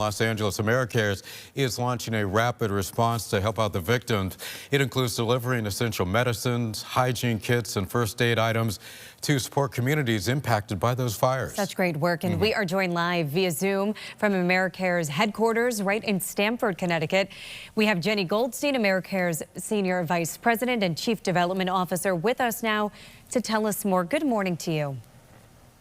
Los Angeles, Americares is launching a rapid response to help out the victims. It includes delivering essential medicines, hygiene kits, and first aid items to support communities impacted by those fires. Such great work, and we are joined live via Zoom from Americares headquarters right in Stamford, Connecticut. We have Jenny Goldstein, Americares Senior Vice President and Chief Development Officer, with us now to tell us more. Good morning to you.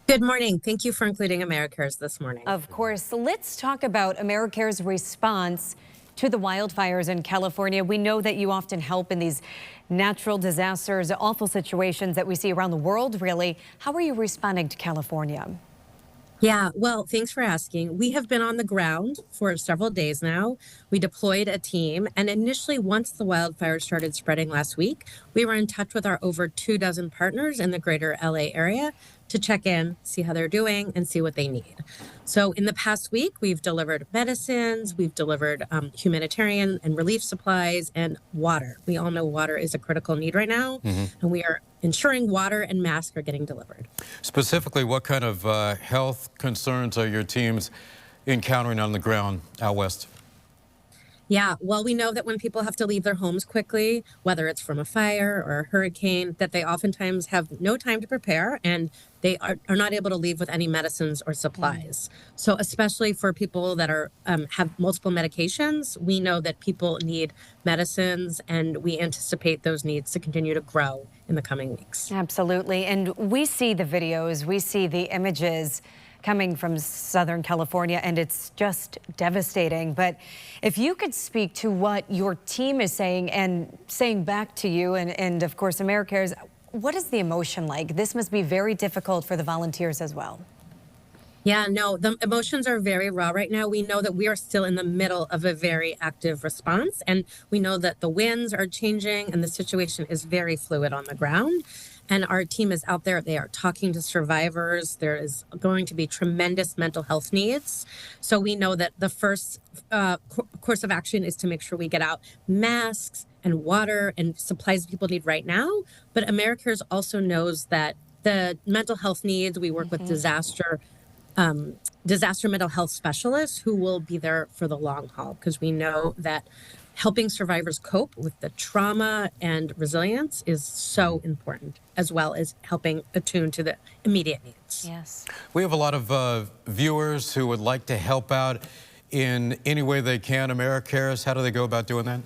Good morning. Thank you for including Americares this morning. Of course. Let's talk about Americares' response to the wildfires in California. We know that you often help in these natural disasters, awful situations that we see around the world, really. How are you responding to California? Yeah, well, thanks for asking. We have been on the ground for several days now. We deployed a team, and initially, once the wildfires started spreading last week, we were in touch with our over 24 partners in the greater LA area to check in, see how they're doing, and see what they need. So in the past week, we've delivered medicines, we've delivered humanitarian and relief supplies, and water. We all know water is a critical need right now, and we are ensuring water and masks are getting delivered. Specifically, what kind of health concerns are your teams encountering on the ground out west? Yeah, well, we know that when people have to leave their homes quickly, whether it's from a fire or a hurricane, that they oftentimes have no time to prepare, and they are not able to leave with any medicines or supplies. So especially for people that are have multiple medications, we know that people need medicines, and we anticipate those needs to continue to grow in the coming weeks. Absolutely. And we see the videos, we see the images coming from Southern California, and it's just devastating. But if you could speak to what your team is saying and saying back to you and of course Americares, what is the emotion like? This must be very difficult for the volunteers as well. Yeah, no, the emotions are very raw right now. We know that we are still in the middle of a very active response, and we know that the winds are changing and the situation is very fluid on the ground. And our team is out there. They are talking to survivors. There is going to be tremendous mental health needs. So we know that the first course of action is to make sure we get out masks and water and supplies people need right now. But Americares also knows that the mental health needs, we work with disaster mental health specialists who will be there for the long haul, because we know that helping survivors cope with the trauma and resilience is so important, as well as helping attune to the immediate needs. Yes. We have a lot of viewers who would like to help out in any way they can. Americares, how do they go about doing that?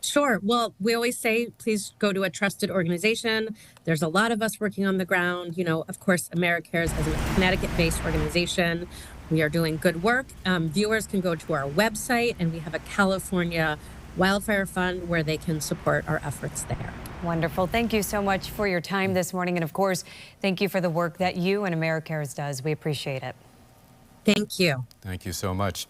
Sure. Well, we always say, please go to a trusted organization. There's a lot of us working on the ground. You know, of course, Americares is a Connecticut-based organization. We are doing good work. Viewers can go to our website, and we have a California Wildfire Fund where they can support our efforts there. Wonderful. Thank you so much for your time this morning. And of course, thank you for the work that you and Americares does. We appreciate it. Thank you. Thank you so much.